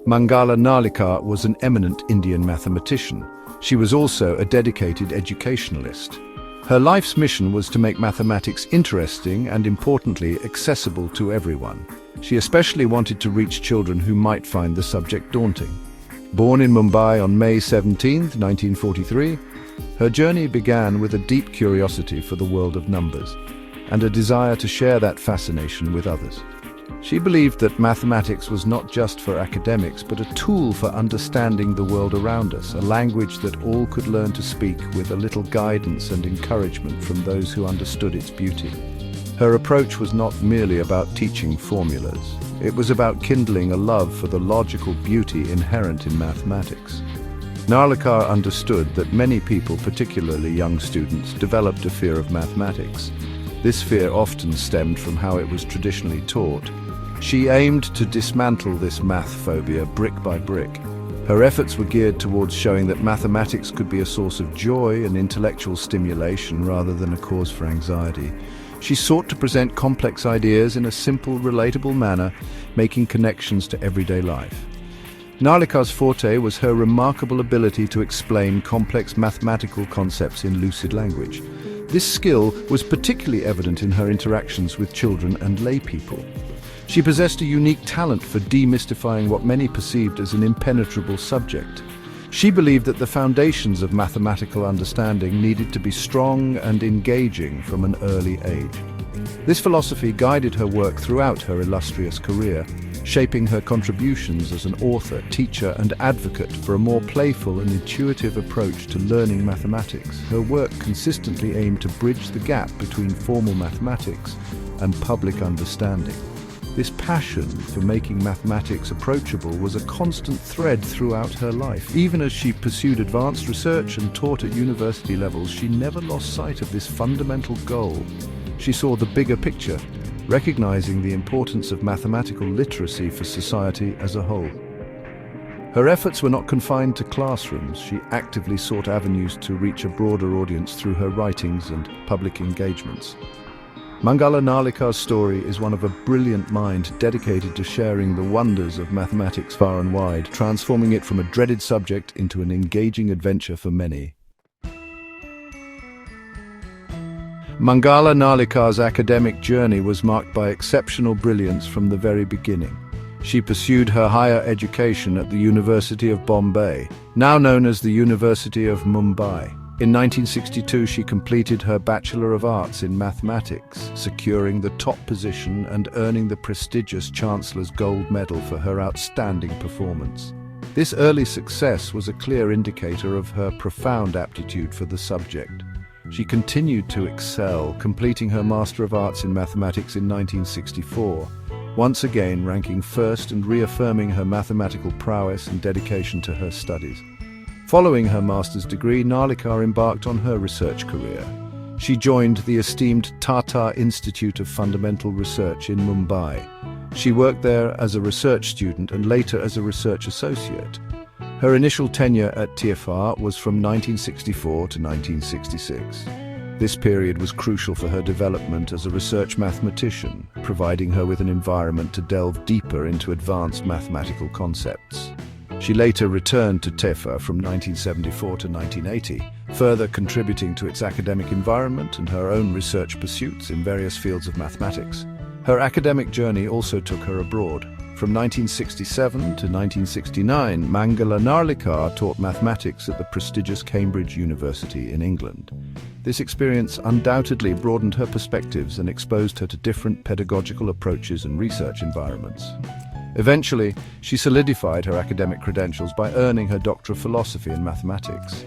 Mangala Narlikar was an eminent Indian mathematician. She was also a dedicated educationalist. Her life's mission was to make mathematics interesting and, importantly, accessible to everyone. She especially wanted to reach children who might find the subject daunting. Born in Mumbai on May 17, 1943, her journey began with a deep curiosity for the world of numbers and a desire to share that fascination with others. She believed that mathematics was not just for academics, but a tool for understanding the world around us, a language that all could learn to speak with a little guidance and encouragement from those who understood its beauty. Her approach was not merely about teaching formulas. It was about kindling a love for the logical beauty inherent in mathematics. Narlikar understood that many people, particularly young students, developed a fear of mathematics. This fear often stemmed from how it was traditionally taught. She aimed to dismantle this math phobia brick by brick. Her efforts were geared towards showing that mathematics could be a source of joy and intellectual stimulation rather than a cause for anxiety. She sought to present complex ideas in a simple, relatable manner, making connections to everyday life. Narlikar's forte was her remarkable ability to explain complex mathematical concepts in lucid language. This skill was particularly evident in her interactions with children and lay people. She possessed a unique talent for demystifying what many perceived as an impenetrable subject. She believed that the foundations of mathematical understanding needed to be strong and engaging from an early age. This philosophy guided her work throughout her illustrious career, shaping her contributions as an author, teacher, and advocate for a more playful and intuitive approach to learning mathematics. Her work consistently aimed to bridge the gap between formal mathematics and public understanding. This passion for making mathematics approachable was a constant thread throughout her life. Even as she pursued advanced research and taught at university levels, she never lost sight of this fundamental goal. She saw the bigger picture, recognizing the importance of mathematical literacy for society as a whole. Her efforts were not confined to classrooms. She actively sought avenues to reach a broader audience through her writings and public engagements. Mangala Narlikar's story is one of a brilliant mind dedicated to sharing the wonders of mathematics far and wide, transforming it from a dreaded subject into an engaging adventure for many. Mangala Narlikar's academic journey was marked by exceptional brilliance from the very beginning. She pursued her higher education at the University of Bombay, now known as the University of Mumbai. In 1962, she completed her Bachelor of Arts in Mathematics, securing the top position and earning the prestigious Chancellor's Gold Medal for her outstanding performance. This early success was a clear indicator of her profound aptitude for the subject. She continued to excel, completing her Master of Arts in Mathematics in 1964, once again ranking first and reaffirming her mathematical prowess and dedication to her studies. Following her master's degree, Narlikar embarked on her research career. She joined the esteemed Tata Institute of Fundamental Research in Mumbai. She worked there as a research student and later as a research associate. Her initial tenure at TFR was from 1964 to 1966. This period was crucial for her development as a research mathematician, providing her with an environment to delve deeper into advanced mathematical concepts. She later returned to TEFA from 1974 to 1980, further contributing to its academic environment and her own research pursuits in various fields of mathematics. Her academic journey also took her abroad. From 1967 to 1969, Mangala Narlikar taught mathematics at the prestigious Cambridge University in England. This experience undoubtedly broadened her perspectives and exposed her to different pedagogical approaches and research environments. Eventually, she solidified her academic credentials by earning her Doctor of Philosophy in Mathematics.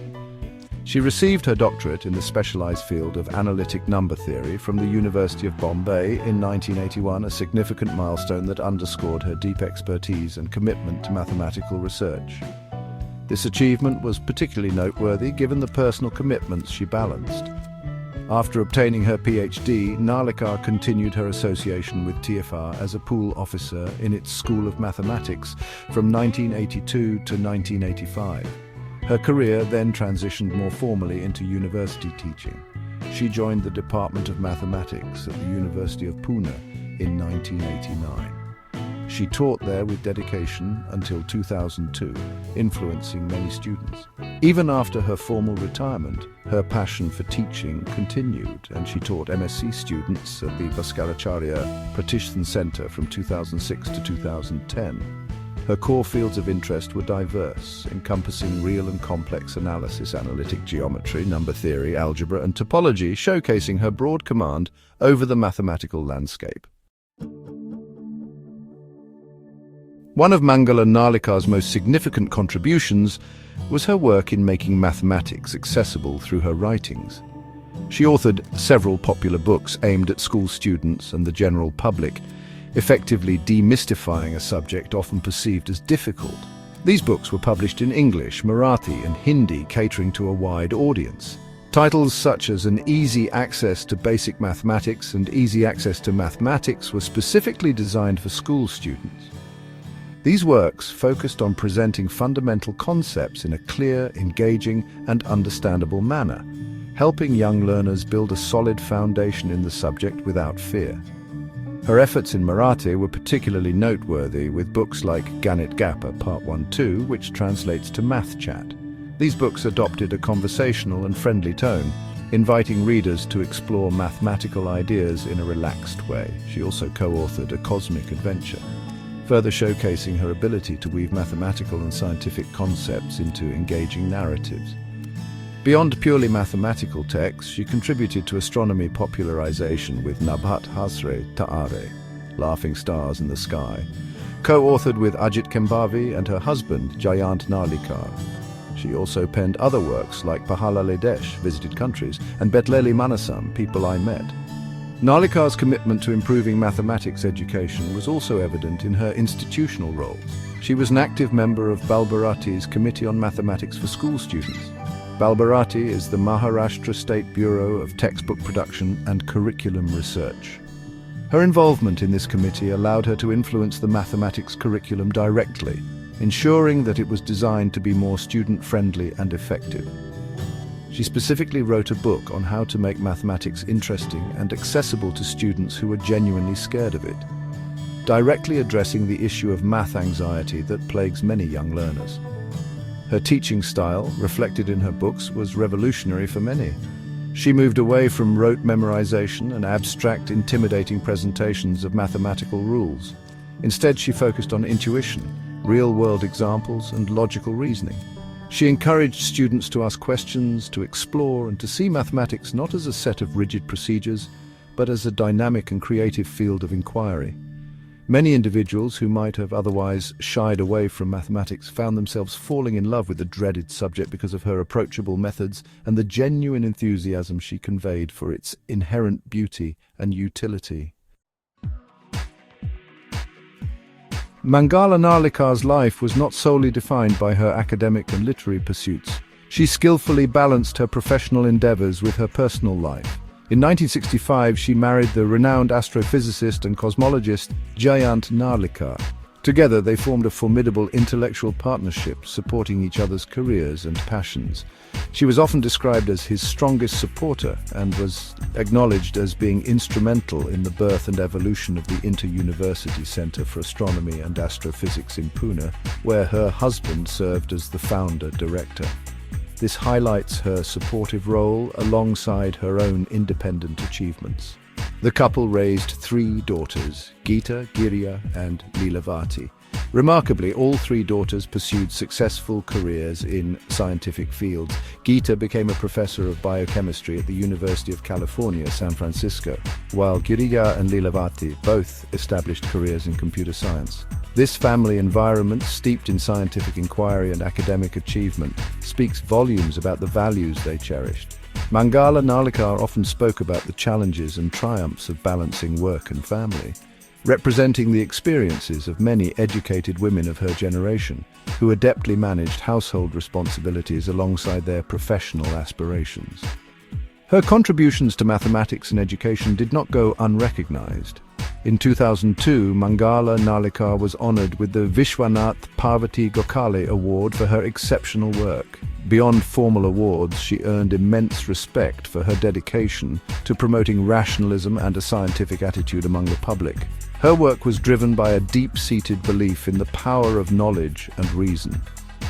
She received her doctorate in the specialized field of analytic number theory from the University of Bombay in 1981, a significant milestone that underscored her deep expertise and commitment to mathematical research. This achievement was particularly noteworthy given the personal commitments she balanced. After obtaining her PhD, Narlikar continued her association with TFR as a pool officer in its School of Mathematics from 1982 to 1985. Her career then transitioned more formally into university teaching. She joined the Department of Mathematics at the University of Pune in 1989. She taught there with dedication until 2002, influencing many students. Even after her formal retirement, her passion for teaching continued, and she taught MSc students at the Bhaskaracharya Pratishthan Center from 2006 to 2010. Her core fields of interest were diverse, encompassing real and complex analysis, analytic geometry, number theory, algebra, and topology, showcasing her broad command over the mathematical landscape. One of Mangala Narlikar's most significant contributions was her work in making mathematics accessible through her writings. She authored several popular books aimed at school students and the general public, effectively demystifying a subject often perceived as difficult. These books were published in English, Marathi, and Hindi, catering to a wide audience. Titles such as An Easy Access to Basic Mathematics and Easy Access to Mathematics were specifically designed for school students. These works focused on presenting fundamental concepts in a clear, engaging, and understandable manner, helping young learners build a solid foundation in the subject without fear. Her efforts in Marathi were particularly noteworthy, with books like Ganit Gappa Part 1-2, which translates to Math Chat. These books adopted a conversational and friendly tone, inviting readers to explore mathematical ideas in a relaxed way. She also co-authored A Cosmic Adventure, further showcasing her ability to weave mathematical and scientific concepts into engaging narratives. Beyond purely mathematical texts, she contributed to astronomy popularization with Nabhat Hasre Taare, Laughing Stars in the Sky, co-authored with Ajit Kembavi and her husband Jayant Narlikar. She also penned other works like Pahala Ledesh, Visited Countries, and Betleli Manasam, People I Met. Narlikar's commitment to improving mathematics education was also evident in her institutional roles. She was an active member of Balbharati's Committee on Mathematics for School Students. Balbharati is the Maharashtra State Bureau of Textbook Production and Curriculum Research. Her involvement in this committee allowed her to influence the mathematics curriculum directly, ensuring that it was designed to be more student-friendly and effective. She specifically wrote a book on how to make mathematics interesting and accessible to students who are genuinely scared of it, directly addressing the issue of math anxiety that plagues many young learners. Her teaching style, reflected in her books, was revolutionary for many. She moved away from rote memorization and abstract, intimidating presentations of mathematical rules. Instead, she focused on intuition, real-world examples, and logical reasoning. She encouraged students to ask questions, to explore, and to see mathematics not as a set of rigid procedures, but as a dynamic and creative field of inquiry. Many individuals who might have otherwise shied away from mathematics found themselves falling in love with the dreaded subject because of her approachable methods and the genuine enthusiasm she conveyed for its inherent beauty and utility. Mangala Narlikar's life was not solely defined by her academic and literary pursuits. She skillfully balanced her professional endeavors with her personal life. In 1965, she married the renowned astrophysicist and cosmologist Jayant Narlikar. Together, they formed a formidable intellectual partnership, supporting each other's careers and passions. She was often described as his strongest supporter and was acknowledged as being instrumental in the birth and evolution of the Inter-University Center for Astronomy and Astrophysics in Pune, where her husband served as the founder director. This highlights her supportive role alongside her own independent achievements. The couple raised 3 daughters, Geeta, Giriya, and Leelavati. Remarkably, all 3 daughters pursued successful careers in scientific fields. Geeta became a professor of biochemistry at the University of California, San Francisco, while Giriya and Leelavati both established careers in computer science. This family environment, steeped in scientific inquiry and academic achievement, speaks volumes about the values they cherished. Mangala Narlikar often spoke about the challenges and triumphs of balancing work and family, representing the experiences of many educated women of her generation who adeptly managed household responsibilities alongside their professional aspirations. Her contributions to mathematics and education did not go unrecognized. In 2002, Mangala Narlikar was honored with the Vishwanath Parvati Gokhale Award for her exceptional work. Beyond formal awards, she earned immense respect for her dedication to promoting rationalism and a scientific attitude among the public. Her work was driven by a deep-seated belief in the power of knowledge and reason.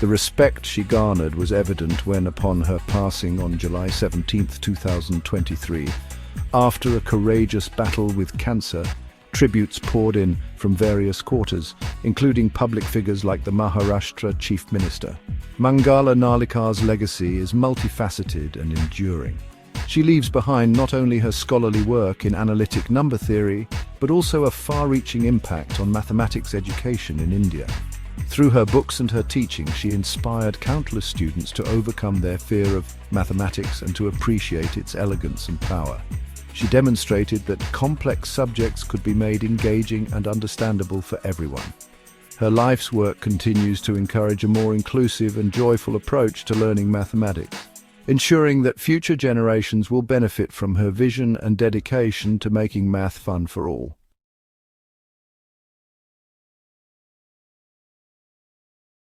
The respect she garnered was evident when, upon her passing on July 17, 2023, after a courageous battle with cancer, tributes poured in from various quarters, including public figures like the Maharashtra Chief Minister. Mangala Narlikar's legacy is multifaceted and enduring. She leaves behind not only her scholarly work in analytic number theory, but also a far-reaching impact on mathematics education in India. Through her books and her teaching, she inspired countless students to overcome their fear of mathematics and to appreciate its elegance and power. She demonstrated that complex subjects could be made engaging and understandable for everyone. Her life's work continues to encourage a more inclusive and joyful approach to learning mathematics, ensuring that future generations will benefit from her vision and dedication to making math fun for all.